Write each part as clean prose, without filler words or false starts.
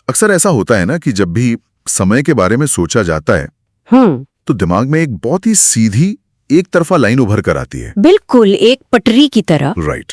अक्सर ऐसा होता है ना कि जब भी समय के बारे में सोचा जाता है तो दिमाग में एक बहुत ही सीधी एक तरफा लाइन उभर कर आती है। बिल्कुल, एक पटरी की तरह। राइट,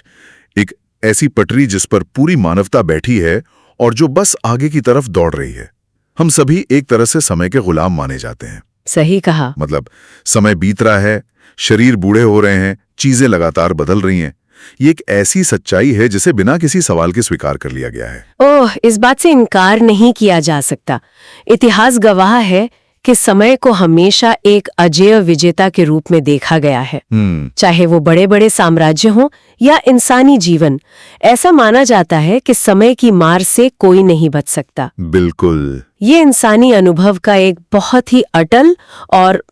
एक ऐसी पटरी जिस पर पूरी मानवता बैठी है और जो बस आगे की तरफ दौड़ रही है। हम सभी एक तरह से समय के गुलाम माने जाते हैं। सही कहा। मतलब समय बीत रहा है, शरीर बूढ़े हो रहे हैं, चीजें लगातार बदल रही हैं। ये एक ऐसी सच्चाई है जिसे बिना किसी सवाल के स्वीकार कर लिया गया है। ओह, इस बात से इनकार नहीं किया जा सकता। इतिहास गवाह है कि समय को हमेशा एक अजेय विजेता के रूप में देखा गया है। चाहे वो बड़े बड़े साम्राज्य हों या इंसानी जीवन, ऐसा माना जाता है कि समय की मार से कोई नहीं बच सकता। बिल्कुल। ये इंसानी अनुभव का एक बहुत ही अटल और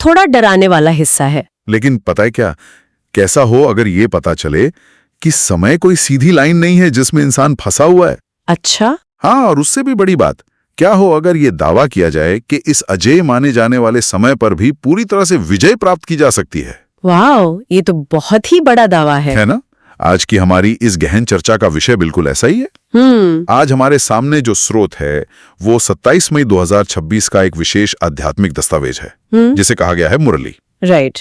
थोड़ा डराने वाला हिस्सा है। लेकिन पता है क्या, कैसा हो अगर ये पता चले कि समय कोई सीधी लाइन नहीं है जिसमें इंसान फंसा हुआ है। अच्छा। हाँ, और उससे भी बड़ी बात, क्या हो अगर ये दावा किया जाए कि इस अजेय माने जाने वाले समय पर भी पूरी तरह से विजय प्राप्त की जा सकती है। वाह, ये तो बहुत ही बड़ा दावा है ना? आज की हमारी इस गहन चर्चा का विषय बिल्कुल ऐसा ही है। आज हमारे सामने जो स्रोत है वो 27 मई 2026 का एक विशेष आध्यात्मिक दस्तावेज है जिसे कहा गया है मुरली। राइट।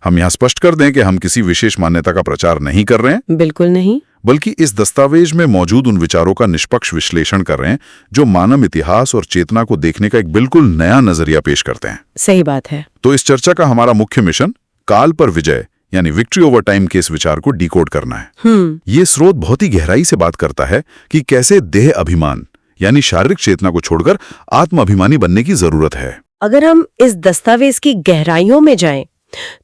हम यहाँ स्पष्ट कर दें कि हम किसी विशेष मान्यता का प्रचार नहीं कर रहे हैं। बिल्कुल नहीं। बल्कि इस दस्तावेज में मौजूद उन विचारों का निष्पक्ष विश्लेषण कर रहे हैं जो मानव इतिहास और चेतना को देखने का एक बिल्कुल नया नजरिया पेश करते हैं। सही बात है। तो इस चर्चा का हमारा मुख्य मिशन काल पर विजय यानी विक्ट्री ओवर टाइम के इस विचार को डिकोड करना है। ये स्रोत बहुत ही गहराई से बात करता है कि कैसे देह अभिमान यानी शारीरिक चेतना को छोड़कर आत्म अभिमानी बनने की जरूरत है। अगर हम इस दस्तावेज की गहराइयों में जाएं,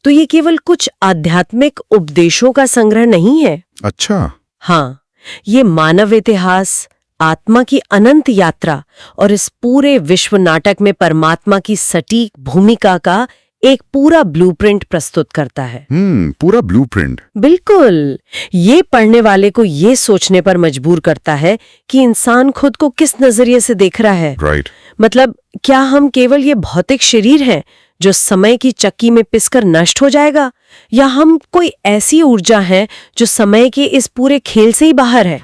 तो ये केवल कुछ आध्यात्मिक उपदेशों का संग्रह नहीं है। अच्छा। हाँ, ये मानव इतिहास, आत्मा की अनंत यात्रा और इस पूरे विश्व नाटक में परमात्मा की सटीक भूमिका का एक पूरा ब्लूप्रिंट प्रस्तुत करता है। पूरा ब्लूप्रिंट। बिल्कुल। ये पढ़ने वाले को ये सोचने पर मजबूर करता है कि इंसान खुद को किस नजरिए से देख रहा है। राइट। मतलब क्या हम केवल ये भौतिक शरीर हैं जो समय की चक्की में पिसकर नष्ट हो जाएगा, या हम कोई ऐसी ऊर्जा है जो समय के इस पूरे खेल से ही बाहर है?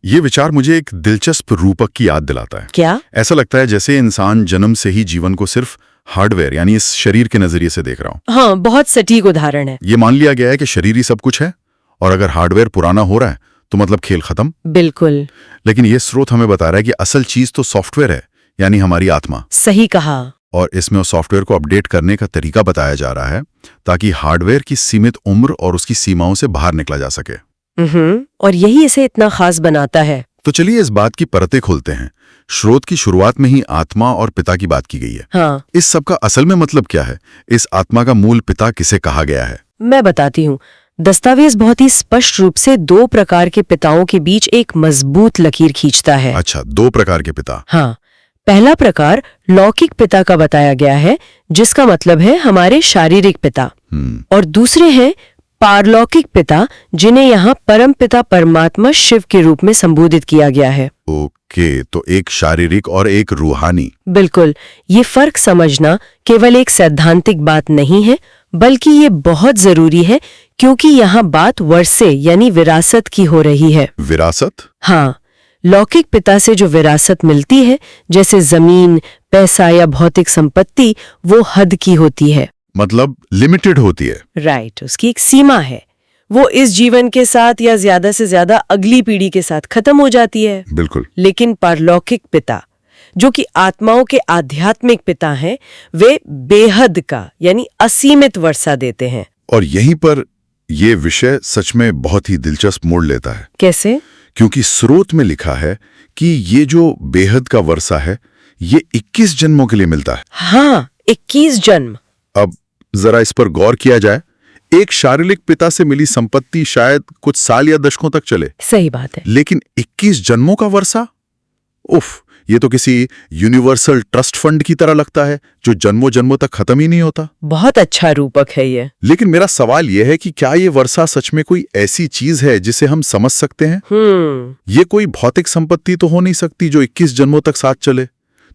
ये विचार मुझे एक दिलचस्प रूपक की याद दिलाता है। क्या? ऐसा लगता है जैसे इंसान जन्म से ही जीवन को सिर्फ हार्डवेयर यानी इस शरीर के नजरिए से देख रहा हूं। हाँ, बहुत सटीक उदाहरण है। ये मान लिया गया है कि शरीर ही सब कुछ है और अगर हार्डवेयर पुराना हो रहा है तो मतलब खेल खत्म। बिल्कुल। लेकिन ये स्रोत हमें बता रहा है कि असल चीज तो सॉफ्टवेयर है, यानी हमारी आत्मा। सही कहा। और इसमें उस सॉफ्टवेयर को अपडेट करने का तरीका बताया जा रहा है ताकि हार्डवेयर की सीमित उम्र और उसकी सीमाओं से बाहर निकला जा सके। और यही इसे इतना खास बनाता है। तो चलिए इस बात की परतें खोलते हैं। स्रोत की शुरुआत में ही आत्मा और पिता की बात की गई है। हाँ। इस सब का असल में मतलब क्या है? इस आत्मा का मूल पिता किसे कहा गया है? मैं बताती हूँ। दस्तावेज बहुत ही स्पष्ट रूप से दो प्रकार के पिताओं के बीच एक मजबूत लकीर खींचता है। अच्छा, दो प्रकार के पिता। हाँ, पहला प्रकार लौकिक पिता का बताया गया है, जिसका मतलब है हमारे शारीरिक पिता। और दूसरे हैं पारलौकिक पिता, जिन्हें यहाँ परम पिता परमात्मा शिव के रूप में संबोधित किया गया है। ओके, तो एक शारीरिक और एक रूहानी। बिल्कुल। ये फर्क समझना केवल एक सैद्धांतिक बात नहीं है, बल्कि ये बहुत जरूरी है क्योंकि यहाँ बात वर्षे यानी विरासत की हो रही है। विरासत? हाँ, लौकिक पिता से जो विरासत मिलती है, जैसे जमीन, पैसा या भौतिक संपत्ति, वो हद की होती है। मतलब लिमिटेड होती है। राइट, उसकी एक सीमा है। वो इस जीवन के साथ या ज्यादा से ज्यादा अगली पीढ़ी के साथ खत्म हो जाती है। बिल्कुल। लेकिन पारलौकिक पिता, जो कि आत्माओं के आध्यात्मिक पिता हैं, वे बेहद का यानी असीमित वर्षा देते हैं। और यहीं पर ये विषय सच में बहुत ही दिलचस्प मोड़ लेता है। कैसे? क्योंकि स्रोत में लिखा है कि ये जो बेहद का वर्षा है ये 21 जन्मों के लिए मिलता है। हाँ, 21 जन्म। अब जरा इस पर गौर किया जाए। एक शारीरिक पिता से मिली संपत्ति शायद कुछ साल या दशकों तक चले। सही बात है। लेकिन 21 जन्मों का वर्षा, उफ, ये तो किसी यूनिवर्सल ट्रस्ट फंड की तरह लगता है जो जन्मों जन्मों तक खत्म ही नहीं होता। बहुत अच्छा रूपक है ये। लेकिन मेरा सवाल यह है कि क्या ये वर्षा सच में कोई ऐसी चीज है जिसे हम समझ सकते हैं? ये कोई भौतिक संपत्ति तो हो नहीं सकती जो 21 जन्मों तक साथ चले।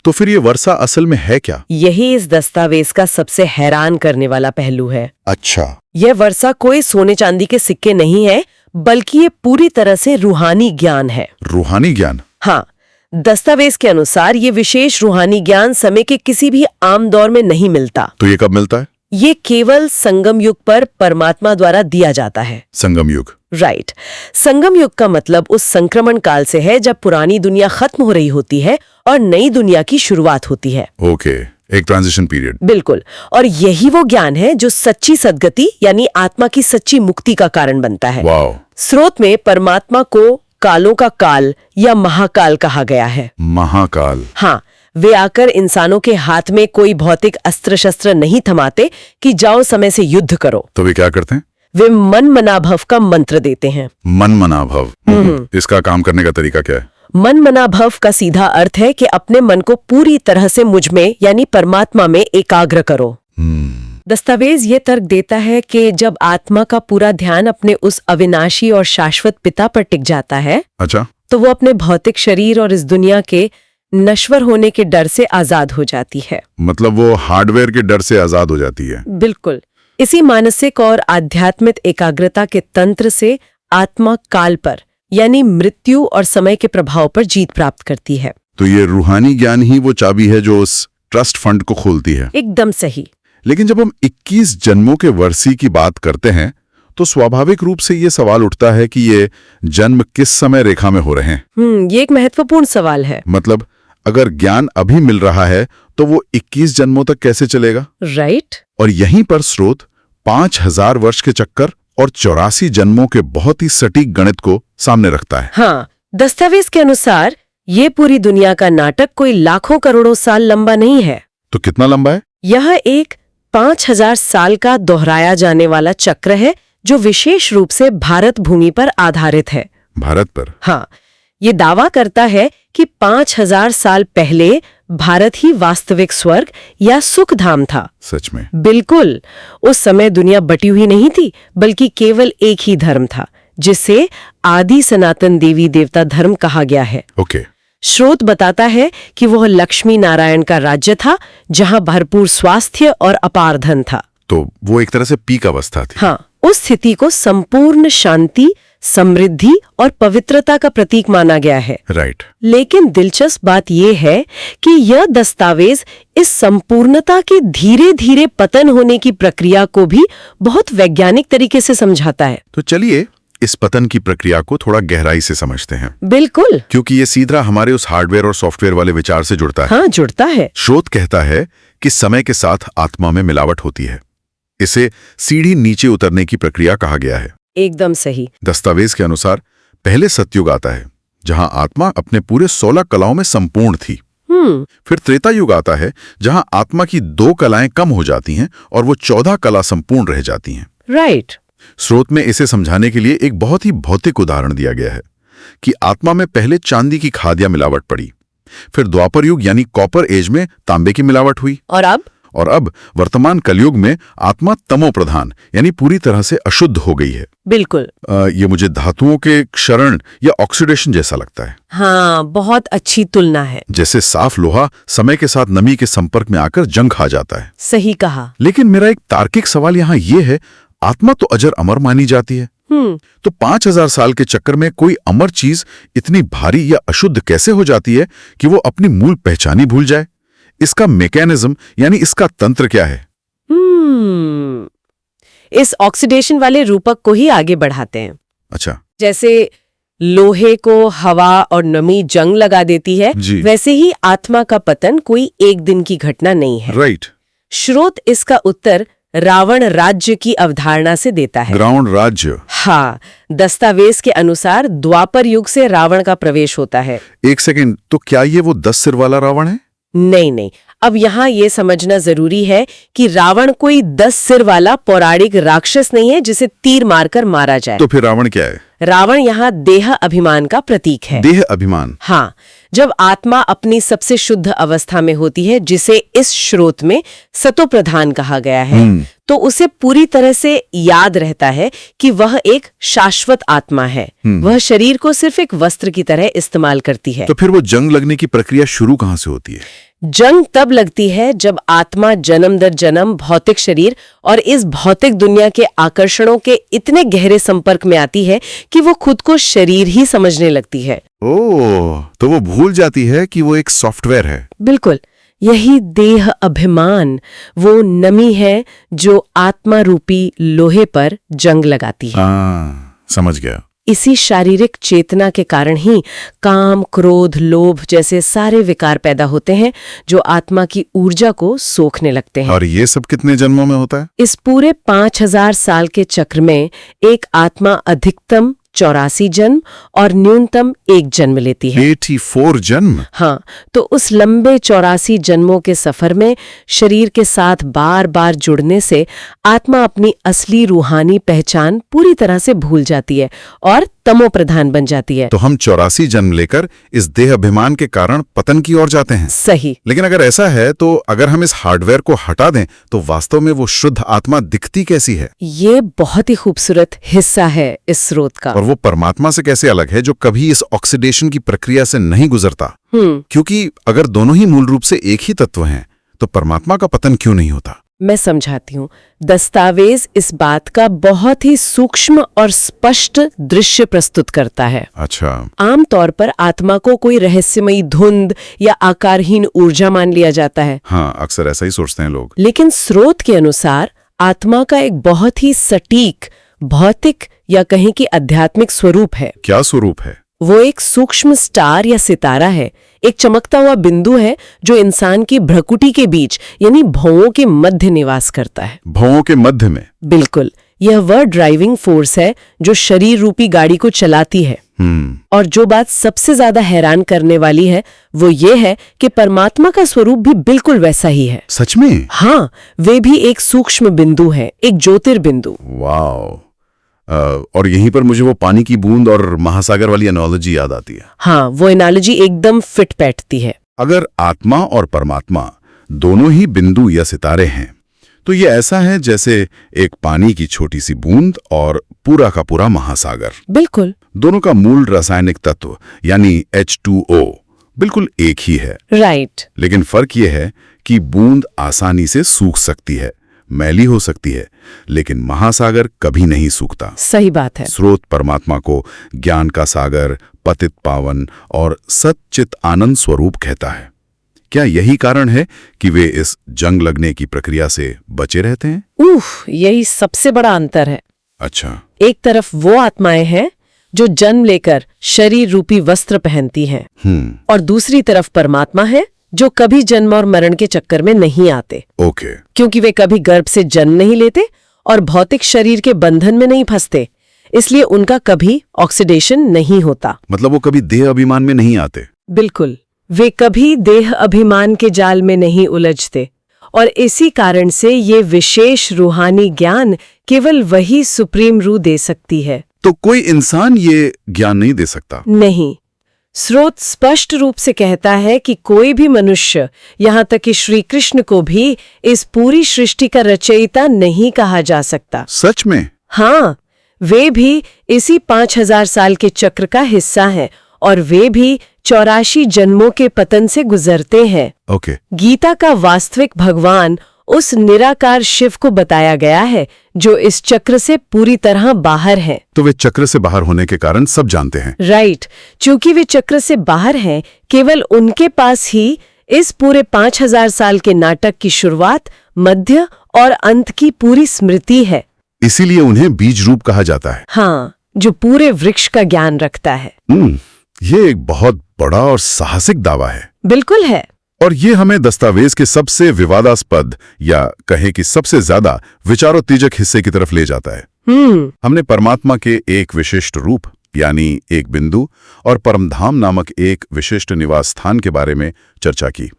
तो फिर ये वर्षा असल में है क्या? यही इस दस्तावेज का सबसे हैरान करने वाला पहलू है। अच्छा। यह वर्षा कोई सोने चांदी के सिक्के नहीं है, बल्कि ये पूरी तरह से रूहानी ज्ञान है। रूहानी ज्ञान? हाँ, दस्तावेज के अनुसार ये विशेष रूहानी ज्ञान समय के किसी भी आम दौर में नहीं मिलता। तो ये कब मिलता है? ये केवल संगम युग पर परमात्मा द्वारा दिया जाता है। संगम युग। राइट। संगम युग का मतलब उस संक्रमण काल से है जब पुरानी दुनिया खत्म हो रही होती है और नई दुनिया की शुरुआत होती है। ओके, एक ट्रांजिशन पीरियड। बिल्कुल। और यही वो ज्ञान है जो सच्ची सद्गति यानी आत्मा की सच्ची मुक्ति का कारण बनता है। वाओ। स्रोत में परमात्मा को कालों का काल या महाकाल कहा गया है। महाकाल। हाँ, वे आकर इंसानों के हाथ में कोई भौतिक अस्त्र शस्त्र नहीं थमाते कि जाओ समय से युद्ध करो। तो वे क्या करते हैं? वे मन मनाभव का मंत्र देते हैं। मन मनाभव। इसका काम करने का तरीका क्या है? मन मनाभव का सीधा अर्थ है कि अपने मन को पूरी तरह से मुझ में यानी परमात्मा में एकाग्र करो। दस्तावेज ये तर्क देता है कि जब आत्मा का पूरा ध्यान अपने उस अविनाशी और शाश्वत पिता पर टिक जाता है, अच्छा, तो वो अपने भौतिक शरीर और इस दुनिया के नश्वर होने के डर से आजाद हो जाती है। मतलब वो हार्डवेयर के डर से आजाद हो जाती है। बिल्कुल। इसी मानसिक और आध्यात्मिक एकाग्रता के तंत्र से आत्मा काल पर यानी मृत्यु और समय के प्रभाव पर जीत प्राप्त करती है। तो ये रूहानी ज्ञान ही वो चाबी है जो उस ट्रस्ट फंड को खोलती है। एकदम सही। लेकिन जब हम 21 जन्मों के वर्षी की बात करते हैं तो स्वाभाविक रूप से ये सवाल उठता है कि ये जन्म किस समय रेखा में हो रहे हैं। ये एक महत्वपूर्ण सवाल है। मतलब अगर ज्ञान अभी मिल रहा है तो वो 21 जन्मों तक कैसे चलेगा? राइट। और यहीं पर स्रोत 5000 वर्ष के चक्कर और 84 जन्मों के बहुत ही सटीक गणित को सामने रखता है। हाँ, दस्तावेज के अनुसार ये पूरी दुनिया का नाटक कोई लाखों करोड़ों साल लंबा नहीं है। तो कितना लंबा है? यह एक 5000 साल का दोहराया जाने वाला चक्र है जो विशेष रूप से भारत भूमि पर आधारित है। भारत पर? हाँ, ये दावा करता है कि 5000 साल पहले भारत ही वास्तविक स्वर्ग या सुख धाम था। सच में? बिल्कुल। उस समय दुनिया बटी हुई नहीं थी, बल्कि केवल एक ही धर्म था जिसे आदि सनातन देवी देवता धर्म कहा गया है। ओके। स्रोत बताता है कि वह लक्ष्मी नारायण का राज्य था जहां भरपूर स्वास्थ्य और अपार धन था। तो वो एक तरह से पीक अवस्था थी। हाँ, उस स्थिति को संपूर्ण शांति, समृद्धि और पवित्रता का प्रतीक माना गया है। राइट। लेकिन दिलचस्प बात यह है कि यह दस्तावेज इस संपूर्णता के धीरे धीरे पतन होने की प्रक्रिया को भी बहुत वैज्ञानिक तरीके से समझाता है। तो चलिए इस पतन की प्रक्रिया को थोड़ा गहराई से समझते हैं। बिल्कुल। क्योंकि ये सीधा हमारे उस हार्डवेयर और सॉफ्टवेयर वाले विचार से जुड़ता है। हाँ, जुड़ता है। स्रोत कहता है कि समय के साथ आत्मा में मिलावट होती है। इसे सीढ़ी नीचे उतरने की प्रक्रिया कहा गया है। एकदम सही। दस्तावेज के अनुसार पहले सतयुग आता है जहां आत्मा अपने पूरे 16 कलाओं में संपूर्ण थी। फिर त्रेता युग आता है जहां आत्मा की 2 कलाएं कम हो जाती हैं और वो 14 कला संपूर्ण रह जाती हैं। राइट। स्रोत में इसे समझाने के लिए एक बहुत ही भौतिक उदाहरण दिया गया है कि आत्मा में पहले चांदी की खाद या मिलावट पड़ी, फिर द्वापर युग यानी कॉपर एज में तांबे की मिलावट हुई, और अब वर्तमान कलयुग में आत्मा तमो प्रधान यानी पूरी तरह से अशुद्ध हो गई है। बिल्कुल। ये मुझे धातुओं के क्षरण या ऑक्सीडेशन जैसा लगता है। हाँ, बहुत अच्छी तुलना है। जैसे साफ लोहा समय के साथ नमी के संपर्क में आकर जंग खा जाता है। सही कहा। लेकिन मेरा एक तार्किक सवाल यहाँ ये है, आत्मा तो अजर अमर मानी जाती है, तो 5000 साल के चक्कर में कोई अमर चीज इतनी भारी या अशुद्ध कैसे हो जाती है कि वो अपनी मूल पहचान ही भूल जाए? इसका मैकेनिज्म यानी इसका तंत्र क्या है? इस ऑक्सीडेशन वाले रूपक को ही आगे बढ़ाते हैं। अच्छा। जैसे लोहे को हवा और नमी जंग लगा देती है, वैसे ही आत्मा का पतन कोई एक दिन की घटना नहीं है। राइट। स्रोत इसका उत्तर रावण राज्य की अवधारणा से देता है। रावण राज्य? हाँ, दस्तावेज के अनुसार द्वापर युग से रावण का प्रवेश होता है। एक सेकंड, तो क्या ये वो 10 सिर वाला रावण है? नहीं। अब यहाँ ये समझना जरूरी है कि रावण कोई 10 सिर वाला पौराणिक राक्षस नहीं है जिसे तीर मारकर मारा जाए। तो फिर रावण क्या है? रावण यहाँ देह अभिमान का प्रतीक है। देह अभिमान? हाँ, जब आत्मा अपनी सबसे शुद्ध अवस्था में होती है, जिसे इस स्रोत में सतो प्रधान कहा गया है, तो उसे पूरी तरह से याद रहता है कि वह एक शाश्वत आत्मा है। वह शरीर को सिर्फ एक वस्त्र की तरह इस्तेमाल करती है। तो फिर वो जंग लगने की प्रक्रिया शुरू कहाँ से होती है? जंग तब लगती है जब आत्मा जन्म दर जन्म भौतिक शरीर और इस भौतिक दुनिया के आकर्षणों के इतने गहरे संपर्क में आती है कि वो खुद को शरीर ही समझने लगती है। ओह, तो वो भूल जाती है कि वो एक सॉफ्टवेयर है। बिल्कुल, यही देह अभिमान वो नमी है जो आत्मा रूपी लोहे पर जंग लगाती है। समझ गया। इसी शारीरिक चेतना के कारण ही काम, क्रोध, लोभ जैसे सारे विकार पैदा होते हैं जो आत्मा की ऊर्जा को सोखने लगते हैं। और ये सब कितने जन्मों में होता है? इस पूरे 5000 साल के चक्र में एक आत्मा अधिकतम 84 जन्म और न्यूनतम 1 जन्म लेती है। 84 जन्म? हाँ, तो उस लंबे 84 जन्मों के सफर में शरीर के साथ बार बार जुड़ने से आत्मा अपनी असली रूहानी पहचान पूरी तरह से भूल जाती है और तमो प्रधान बन जाती है। तो हम 84 जन्म लेकर इस देह अभिमान के कारण पतन की ओर जाते हैं। सही। लेकिन अगर ऐसा है तो अगर हम इस हार्डवेयर को हटा दें तो वास्तव में वो शुद्ध आत्मा दिखती कैसी है? ये बहुत ही खूबसूरत हिस्सा है इस स्रोत का। और वो परमात्मा से कैसे अलग है जो कभी इस ऑक्सीडेशन की प्रक्रिया से नहीं गुजरता? क्योंकि अगर दोनों ही मूल रूप से एक ही तत्व हैं तो परमात्मा का पतन क्यों नहीं होता? मैं समझाती हूँ। दस्तावेज इस बात का बहुत ही सूक्ष्म और स्पष्ट दृश्य प्रस्तुत करता है। अच्छा। आमतौर पर आत्मा को कोई रहस्यमयी धुंध या आकारहीन ऊर्जा मान लिया जाता है। हाँ, अक्सर ऐसा ही सोचते हैं लोग। लेकिन स्रोत के अनुसार आत्मा का एक बहुत ही सटीक भौतिक या कहीं की आध्यात्मिक स्वरूप है। क्या स्वरूप है? वो एक सूक्ष्म स्टार या सितारा है, एक चमकता हुआ बिंदु है जो इंसान की भ्रकुटी के बीच यानी भौंवों के मध्य निवास करता है। भौंवों के मध्य में? बिल्कुल, यह वह ड्राइविंग फोर्स है जो शरीर रूपी गाड़ी को चलाती है। और जो बात सबसे ज्यादा हैरान करने वाली है वो ये है कि परमात्मा का स्वरूप भी बिल्कुल वैसा ही है। सच में? हाँ, वे भी एक सूक्ष्म बिंदु है, एक ज्योतिर्बिंदु। वाओ। और यहीं पर मुझे वो पानी की बूंद और महासागर वाली एनालॉजी याद आती है। हाँ, वो एनालॉजी एकदम फिट बैठती है। अगर आत्मा और परमात्मा दोनों ही बिंदु या सितारे हैं तो ये ऐसा है जैसे एक पानी की छोटी सी बूंद और पूरा का पूरा महासागर। बिल्कुल। दोनों का मूल रासायनिक तत्व यानी H2O बिल्कुल एक ही है। राइट। लेकिन फर्क ये है कि बूंद आसानी से सूख सकती है, मैली हो सकती है, लेकिन महासागर कभी नहीं सूखता। सही बात है। स्रोत परमात्मा को ज्ञान का सागर, पतित पावन और सच्चित आनंद स्वरूप कहता है। क्या यही कारण है कि वे इस जंग लगने की प्रक्रिया से बचे रहते हैं? यही सबसे बड़ा अंतर है। अच्छा। एक तरफ वो आत्माएं हैं जो जन्म लेकर शरीर रूपी वस्त्र पहनती हैं, और दूसरी तरफ परमात्मा है जो कभी जन्म और मरण के चक्कर में नहीं आते। ओके। क्योंकि वे कभी गर्भ से जन्म नहीं लेते और भौतिक शरीर के बंधन में नहीं फंसते, इसलिए उनका कभी ऑक्सीडेशन नहीं होता। मतलब वो कभी देह अभिमान में नहीं आते? बिल्कुल, वे कभी देह अभिमान के जाल में नहीं उलझते, और इसी कारण से ये विशेष रूहानी ज्ञान केवल वही सुप्रीम रूह दे सकती है। तो कोई इंसान ये ज्ञान नहीं दे सकता? नहीं। स्रोत स्पष्ट रूप से कहता है कि कोई भी मनुष्य, यहाँ तक कि श्री कृष्ण को भी इस पूरी सृष्टि का रचयिता नहीं कहा जा सकता। सच में? हाँ, वे भी इसी 5000 साल के चक्र का हिस्सा हैं और वे भी 84 जन्मों के पतन से गुजरते हैं। ओके। गीता का वास्तविक भगवान उस निराकार शिव को बताया गया है जो इस चक्र से पूरी तरह बाहर है। तो वे चक्र से बाहर होने के कारण सब जानते हैं। राइट। चूंकि वे चक्र से बाहर हैं, केवल उनके पास ही इस पूरे 5000 साल के नाटक की शुरुआत, मध्य और अंत की पूरी स्मृति है। इसीलिए उन्हें बीज रूप कहा जाता है। हाँ, जो पूरे वृक्ष का ज्ञान रखता है। ये एक बहुत बड़ा और साहसिक दावा है। बिल्कुल है। और ये हमें दस्तावेज के सबसे विवादास्पद या कहे कि सबसे ज्यादा विचारोत्तेजक हिस्से की तरफ ले जाता है। हमने परमात्मा के एक विशिष्ट रूप यानी एक बिंदु और परमधाम नामक एक विशिष्ट निवास स्थान के बारे में चर्चा की।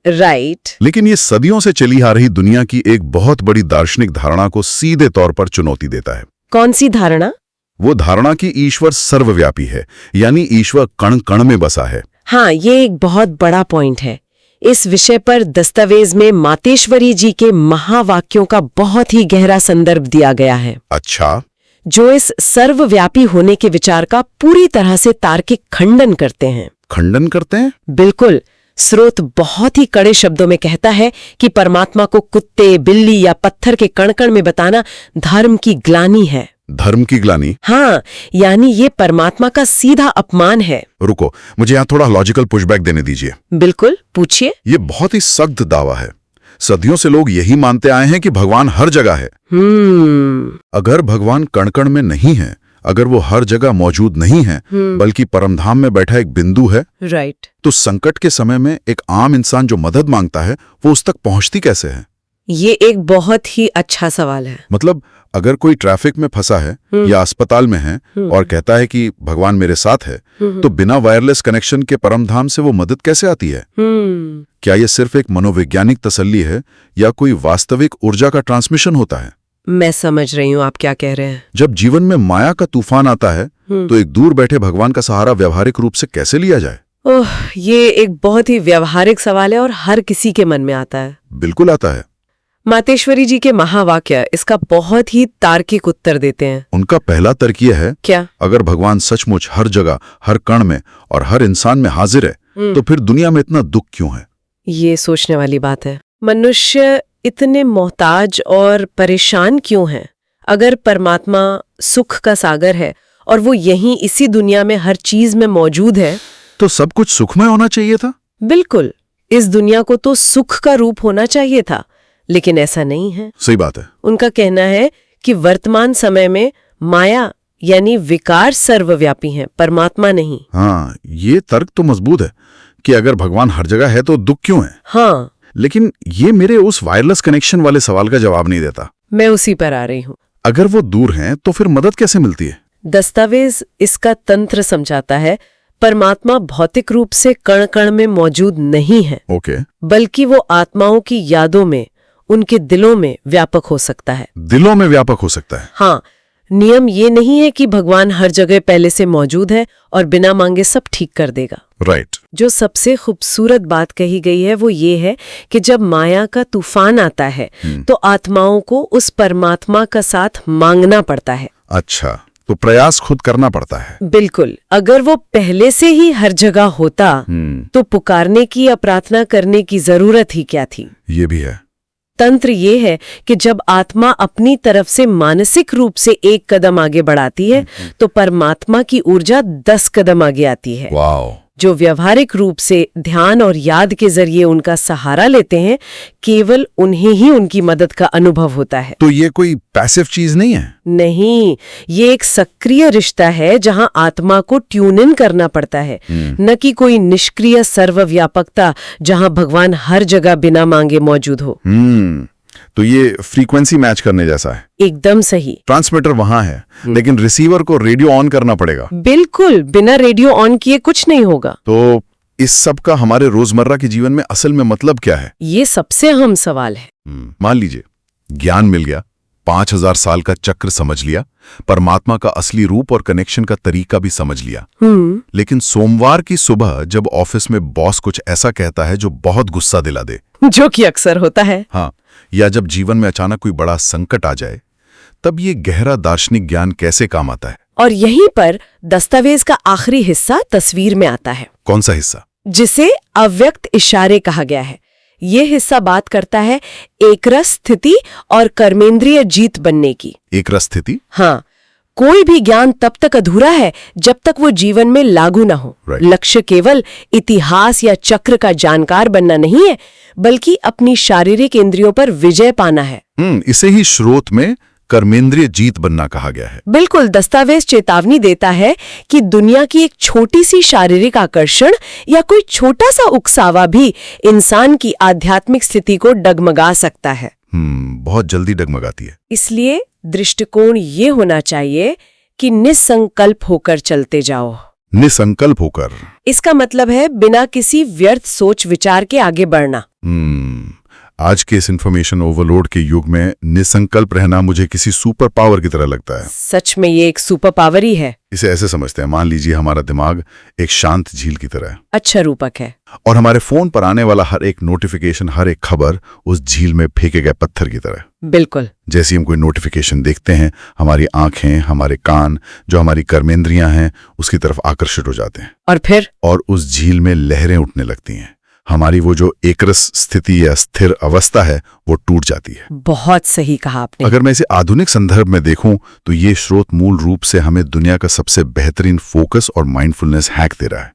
राइट। लेकिन ये सदियों से चली आ रही दुनिया की एक बहुत बड़ी दार्शनिक धारणा को सीधे तौर पर चुनौती देता है। कौन सी धारणा? वो धारणा कि ईश्वर सर्वव्यापी है, यानी ईश्वर कण कण में बसा है। हाँ, ये एक बहुत बड़ा पॉइंट है। इस विषय पर दस्तावेज में मातेश्वरी जी के महावाक्यों का बहुत ही गहरा संदर्भ दिया गया है। अच्छा। जो इस सर्वव्यापी होने के विचार का पूरी तरह से तार्किक खंडन करते हैं। खंडन करते हैं? बिल्कुल। स्रोत बहुत ही कड़े शब्दों में कहता है कि परमात्मा को कुत्ते, बिल्ली या पत्थर के कण-कण में बताना धर्म की ग्लानि है। धर्म की ग्लानि? हाँ, यानी ये परमात्मा का सीधा अपमान है। रुको, मुझे यहाँ थोड़ा लॉजिकल पुशबैक देने दीजिए। बिल्कुल, पूछिए। ये बहुत ही सख्त दावा है। सदियों से लोग यही मानते आए हैं कि भगवान हर जगह है। अगर भगवान कण-कण में नहीं है, अगर वो हर जगह मौजूद नहीं है, बल्कि परमधाम में बैठा एक बिंदु है, राइट, तो संकट के समय में एक आम इंसान जो मदद मांगता है वो उस तक पहुंचती कैसे है? ये एक बहुत ही अच्छा सवाल है। मतलब अगर कोई ट्रैफिक में फंसा है या अस्पताल में है और कहता है कि भगवान मेरे साथ है, तो बिना वायरलेस कनेक्शन के परमधाम से वो मदद कैसे आती है? क्या ये सिर्फ एक मनोवैज्ञानिक तसल्ली है या कोई वास्तविक ऊर्जा का ट्रांसमिशन होता है? मैं समझ रही हूँ आप क्या कह रहे हैं। जब जीवन में माया का तूफान आता है तो एक दूर बैठे भगवान का सहारा व्यावहारिक रूप से कैसे लिया जाए? ओह, ये एक बहुत ही व्यावहारिक सवाल है और हर किसी के मन में आता है। बिल्कुल आता है। मातेश्वरी जी के महावाक्य इसका बहुत ही तार्किक उत्तर देते हैं। उनका पहला तर्क यह है, क्या? अगर भगवान सचमुच हर जगह, हर कण में और हर इंसान में हाजिर है, तो फिर दुनिया में इतना दुख क्यों है? ये सोचने वाली बात है। मनुष्य इतने मोहताज और परेशान क्यों हैं? अगर परमात्मा सुख का सागर है और वो यहीं इसी दुनिया में हर चीज में मौजूद है, तो सब कुछ सुखमय होना चाहिए था। बिल्कुल, इस दुनिया को तो सुख का रूप होना चाहिए था, लेकिन ऐसा नहीं है। सही बात है। उनका कहना है कि वर्तमान समय में माया यानी विकार सर्वव्यापी हैं, परमात्मा नहीं। हाँ, ये तर्क तो मजबूत है कि अगर भगवान हर जगह है तो दुख क्यों है। हाँ, लेकिन ये मेरे उस वायरलेस कनेक्शन वाले सवाल का जवाब नहीं देता। मैं उसी पर आ रही हूँ। अगर वो दूर हैं तो फिर मदद कैसे मिलती है? दस्तावेज इसका तंत्र समझाता है। परमात्मा भौतिक रूप से कण-कण में मौजूद नहीं है, ओके, बल्कि वो आत्माओं की यादों में, उनके दिलों में व्यापक हो सकता है। दिलों में व्यापक हो सकता है? हाँ, नियम ये नहीं है कि भगवान हर जगह पहले से मौजूद है और बिना मांगे सब ठीक कर देगा। राइट। जो सबसे खूबसूरत बात कही गई है वो ये है कि जब माया का तूफान आता है तो आत्माओं को उस परमात्मा का साथ मांगना पड़ता है। अच्छा, तो प्रयास खुद करना पड़ता है। बिल्कुल, अगर वो पहले से ही हर जगह होता तो पुकारने की या प्रार्थना करने की जरूरत ही क्या थी? ये भी है। तंत्र ये है कि जब आत्मा अपनी तरफ से मानसिक रूप से एक कदम आगे बढ़ाती है तो परमात्मा की ऊर्जा 10 कदम आगे आती है। वाओ। जो व्यवहारिक रूप से ध्यान और याद के जरिए उनका सहारा लेते हैं, केवल उन्हें ही उनकी मदद का अनुभव होता है। तो ये कोई पैसिव चीज नहीं है? नहीं, ये एक सक्रिय रिश्ता है जहां आत्मा को ट्यून इन करना पड़ता है, न कि कोई निष्क्रिय सर्वव्यापकता जहां भगवान हर जगह बिना मांगे मौजूद हो। तो ये फ्रीक्वेंसी मैच करने जैसा है। एकदम सही। ट्रांसमीटर वहां है, लेकिन रिसीवर को रेडियो ऑन करना पड़ेगा। बिल्कुल, बिना रेडियो ऑन किए कुछ नहीं होगा। तो इस सब का हमारे रोजमर्रा के जीवन में असल में मतलब क्या है? ये सबसे अहम सवाल है। मान लीजिए ज्ञान मिल गया, 5000 साल का चक्र समझ लिया, परमात्मा का असली रूप और कनेक्शन का तरीका भी समझ लिया, लेकिन सोमवार की सुबह जब ऑफिस में बॉस कुछ ऐसा कहता है जो बहुत गुस्सा दिला दे, जो कि अक्सर होता है। हाँ, या जब जीवन में अचानक कोई बड़ा संकट आ जाए, तब ये गहरा दार्शनिक ज्ञान कैसे काम आता है? और यहीं पर दस्तावेज का आखिरी हिस्सा तस्वीर में आता है। कौन सा हिस्सा? जिसे अव्यक्त इशारे कहा गया है। ये हिस्सा बात करता है एकरस स्थिति और कर्मेंद्रिय जीत बनने की। एकरस स्थिति? हाँ, कोई भी ज्ञान तब तक अधूरा है जब तक वो जीवन में लागू ना हो। लक्ष्य केवल इतिहास या चक्र का जानकार बनना नहीं है, बल्कि अपनी शारीरिक इंद्रियों पर विजय पाना है। इसे ही स्रोत में कर्मेंद्रिय जीत बनना कहा गया है। बिल्कुल, दस्तावेज चेतावनी देता है कि दुनिया की एक छोटी सी शारीरिक आकर्षण या कोई छोटा सा उकसावा भी इंसान की आध्यात्मिक स्थिति को डगमगा सकता है। बहुत जल्दी डगमगाती है। इसलिए दृष्टिकोण ये होना चाहिए कि निसंकल्प होकर चलते जाओ। निसंकल्प होकर? इसका मतलब है बिना किसी व्यर्थ सोच विचार के आगे बढ़ना। आज के इस इंफॉर्मेशन ओवरलोड के युग में निसंकल्प रहना मुझे किसी सुपर पावर की तरह लगता है। सच में ये एक सुपर पावर ही है। इसे ऐसे समझते हैं, मान लीजिए हमारा दिमाग एक शांत झील की तरह है। अच्छा रूपक है। और हमारे फोन पर आने वाला हर एक नोटिफिकेशन, हर एक खबर उस झील में फेंके गए पत्थर की तरह। बिल्कुल। जैसे हम कोई नोटिफिकेशन देखते हैं, हमारी आंखें, हमारे कान, जो हमारी कर्मेंद्रियां हैं, उसकी तरफ आकर्षित हो जाते हैं। और फिर? और उस झील में लहरें उठने लगती हैं। हमारी वो जो एकरस स्थिति या स्थिर अवस्था है वो टूट जाती है। बहुत सही कहा आपने। अगर मैं इसे आधुनिक संदर्भ में देखूं तो ये स्रोत मूल रूप से हमें दुनिया का सबसे बेहतरीन फोकस और माइंडफुलनेस हैक दे रहा है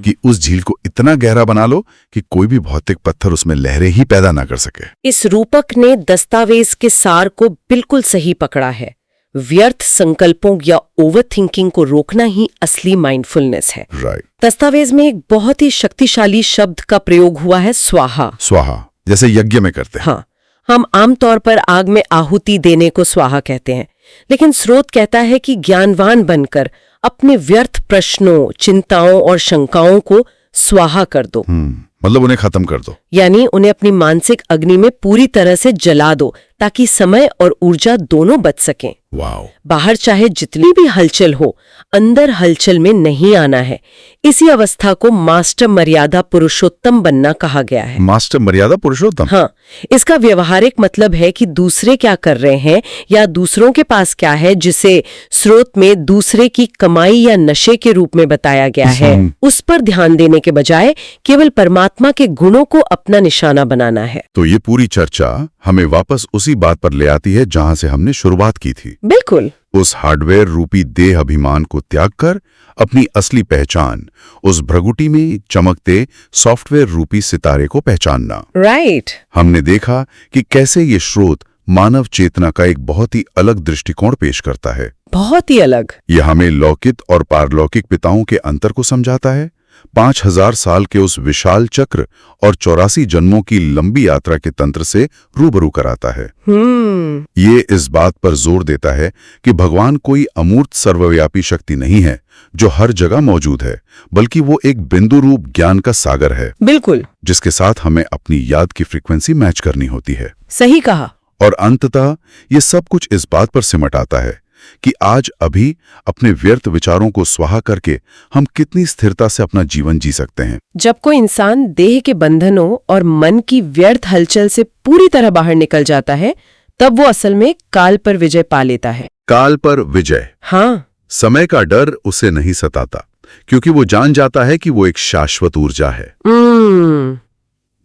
कि उस झील को इतना गहरा बना लो कि कोई भी भौतिक पत्थर उसमें लहरें ही पैदा ना कर सके। इस रूपक ने दस्तावेज के सार को बिल्कुल सही पकड़ा है। व्यर्थ संकल्पों या ओवरथिंकिंग को रोकना ही असली माइंडफुलनेस है। राइट। दस्तावेज में एक बहुत ही शक्तिशाली शब्द का प्रयोग हुआ है, स्वाहा। स्वाहा, जैसे यज्ञ में करते हैं। हाँ, हम आमतौर पर आग में आहुति देने को स्वाहा कहते हैं, लेकिन स्रोत कहता है कि ज्ञानवान बनकर अपने व्यर्थ प्रश्नों, चिंताओं और शंकाओं को स्वाहा कर दो। मतलब उन्हें खत्म कर दो, यानी उन्हें अपनी मानसिक अग्नि में पूरी तरह से जला दो, ताकि समय और ऊर्जा दोनों बच सकें। वाओ। बाहर चाहे जितनी भी हलचल हो, अंदर हलचल में नहीं आना है। इसी अवस्था को मास्टर मर्यादा पुरुषोत्तम बनना कहा गया है। मास्टर मर्यादा पुरुषोत्तम। हाँ, इसका व्यवहारिक मतलब है कि दूसरे क्या कर रहे हैं या दूसरों के पास क्या है, जिसे स्रोत में दूसरे की कमाई या नशे के रूप में बताया गया है, उस पर ध्यान देने के बजाय केवल परमात्मा के गुणों को अपना निशाना बनाना है। तो ये पूरी चर्चा हमें वापस उसी बात पर ले आती है जहां से हमने शुरुआत की थी। बिल्कुल। उस हार्डवेयर रूपी देह अभिमान को त्याग कर अपनी असली पहचान, उस भ्रगुटी में चमकते सॉफ्टवेयर रूपी सितारे को पहचानना। राइट। हमने देखा कि कैसे ये स्रोत मानव चेतना का एक बहुत ही अलग दृष्टिकोण पेश करता है। बहुत ही अलग। यह हमें लौकिक और पारलौकिक पिताओं के अंतर को समझाता है। 5000 साल के उस विशाल चक्र और 84 जन्मों की लंबी यात्रा के तंत्र से रूबरू कराता है। ये इस बात पर जोर देता है कि भगवान कोई अमूर्त सर्वव्यापी शक्ति नहीं है जो हर जगह मौजूद है, बल्कि वो एक बिंदु रूप ज्ञान का सागर है। बिल्कुल। जिसके साथ हमें अपनी याद की फ्रीक्वेंसी मैच करनी होती है। सही कहा। और अंततः ये सब कुछ इस बात पर सिमट आता है कि आज अभी अपने व्यर्थ विचारों को स्वाहा करके हम कितनी स्थिरता से अपना जीवन जी सकते हैं। जब कोई इंसान देह के बंधनों और मन की व्यर्थ हलचल से पूरी तरह बाहर निकल जाता है, तब वो असल में काल पर विजय पा लेता है। काल पर विजय। हाँ। समय का डर उसे नहीं सताता, क्योंकि वो जान जाता है कि वो एक शाश्वत ऊर्जा है।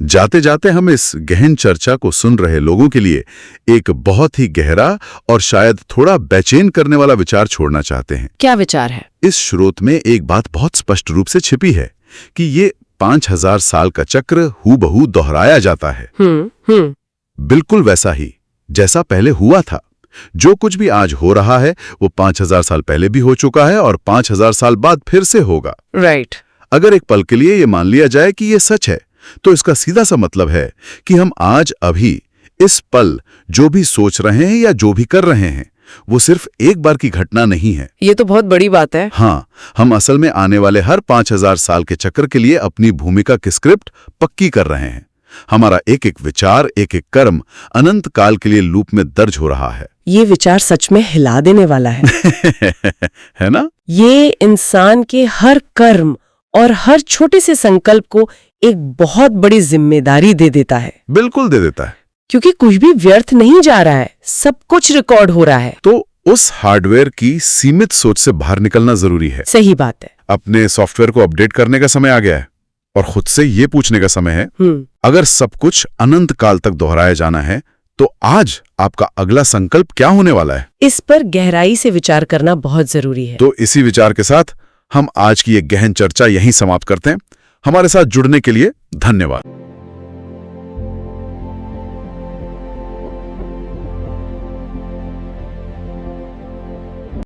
जाते जाते हम इस गहन चर्चा को सुन रहे लोगों के लिए एक बहुत ही गहरा और शायद थोड़ा बेचैन करने वाला विचार छोड़ना चाहते हैं। क्या विचार है? इस स्रोत में एक बात बहुत स्पष्ट रूप से छिपी है कि ये 5000 साल का चक्र हूबहू दोहराया जाता है। बिल्कुल वैसा ही जैसा पहले हुआ था। जो कुछ भी आज हो रहा है वो 5000 साल पहले भी हो चुका है और 5000 साल बाद फिर से होगा। राइट। अगर एक पल के लिए ये मान लिया जाए कि ये सच है, तो इसका सीधा सा मतलब है कि हम आज अभी इस पल जो भी सोच रहे हैं या जो भी कर रहे हैं वो सिर्फ एक बार की घटना नहीं है। ये तो बहुत बड़ी बात है। हाँ, हम असल में आने वाले हर 5000 साल के चक्र के लिए अपनी भूमिका की स्क्रिप्ट पक्की कर रहे हैं। हमारा एक एक विचार, एक एक कर्म अनंत काल के लिए लूप में दर्ज हो रहा है। ये विचार सच में हिला देने वाला है। है ना? ये इंसान के हर कर्म और हर छोटे से संकल्प को एक बहुत बड़ी जिम्मेदारी दे देता है। बिल्कुल दे देता है, क्योंकि कुछ भी व्यर्थ नहीं जा रहा है, सब कुछ रिकॉर्ड हो रहा है। तो उस हार्डवेयर की सीमित सोच से बाहर निकलना जरूरी है। सही बात है। अपने सॉफ्टवेयर को अपडेट करने का समय आ गया है और खुद से ये पूछने का समय है, अगर सब कुछ अनंत काल तक दोहराया जाना है तो आज आपका अगला संकल्प क्या होने वाला है? इस पर गहराई से विचार करना बहुत जरूरी है। तो इसी विचार के साथ हम आज की ये गहन चर्चा यहीं समाप्त करते हैं। हमारे साथ जुड़ने के लिए धन्यवाद।